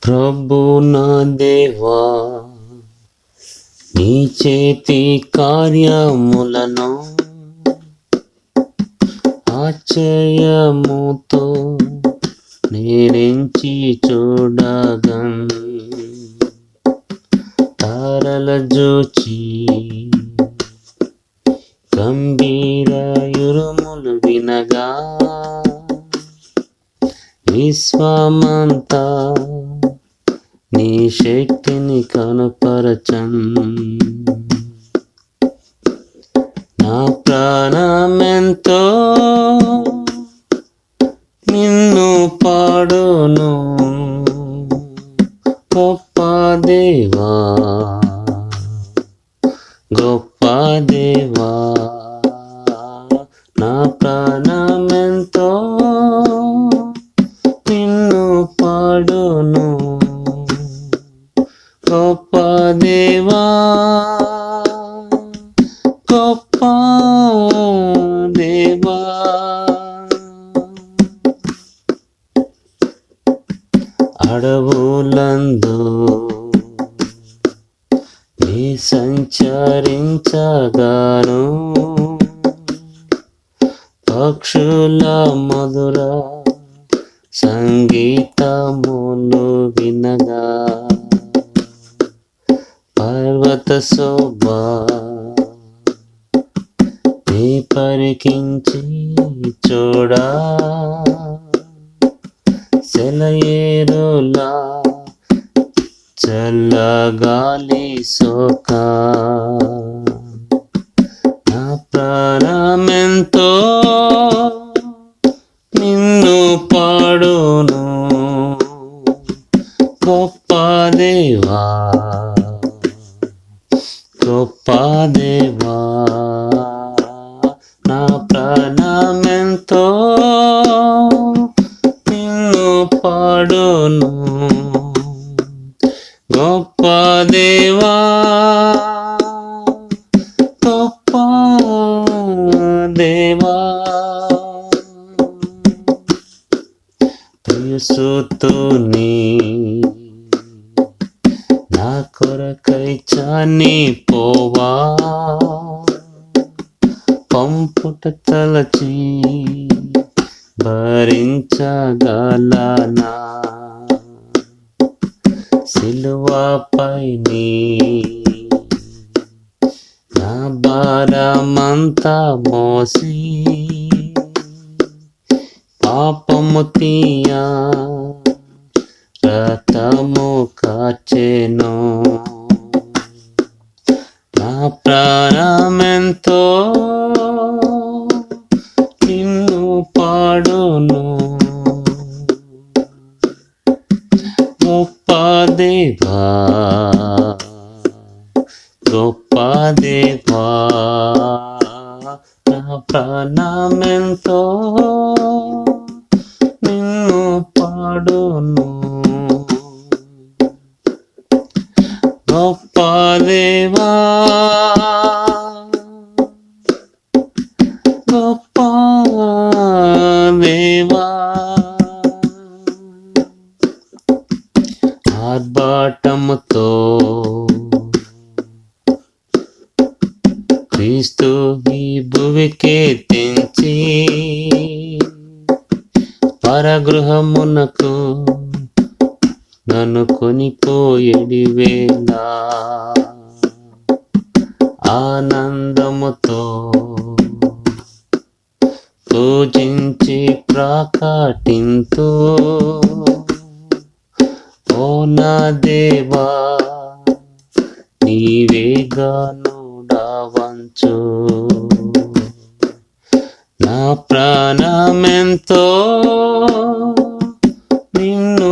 ప్రభు నా దేవా, నీ చేతి కార్యములను ఆశ్చర్యముతో నేనెంచి చూడగన్. తారల జూచి గంభీర యురుములు వినగా, విశ్వమంతా నీ శక్తిని కనుపరచన్. నా ప్రాణమెంతో నిన్ను పాడును, గొప్ప దేవా, గొప్ప దేవా. నా ప్రాణమెంతో నిన్ను పాడును, గొప్ప దేవా, గొప్ప దేవా. అడవులందు నీ సంచరించగాను, పక్షుల మధుర సంగీతములు వినగా, పర్వత శోభ నీ పరికించి చూడా, సెలయేరులా చల్లగాలి సోక. నా ప్రాణమెంతో నిన్ను పాడును, గొప్ప దేవా, గొప్ప దేవా. నా ప్రాణమెంతో నిన్ను పాడును, గొప్ప దేవా, గొప్ప దేవా. ప్రియసుతుని నా కొరకై చనిపోవా, పంపుట తలచి భరించగలనా, సిలువపై నా భారమంతా మోసి, పాపము తీయా రక్తము కార్చెను. నా ప్రాణమెంతో నిన్ను పాడును, గొప్ప దేవా, గొప్ప దేవా. నా ప్రాణమెంతో నిన్ను పాడును, గొప్ప దేవా, గొప్ప దేవా. ఆర్భాటముతో క్రీస్తు ఈ భువికే తెంచి, పరగృహమునకు నన్ను కొనిపోయేడి వేళ, ఆనందముతో పూజించి ప్రకటింతు, ఓ నా దేవా, నీవేగానుడవంచు. నా ప్రాణమెంతో నిన్ను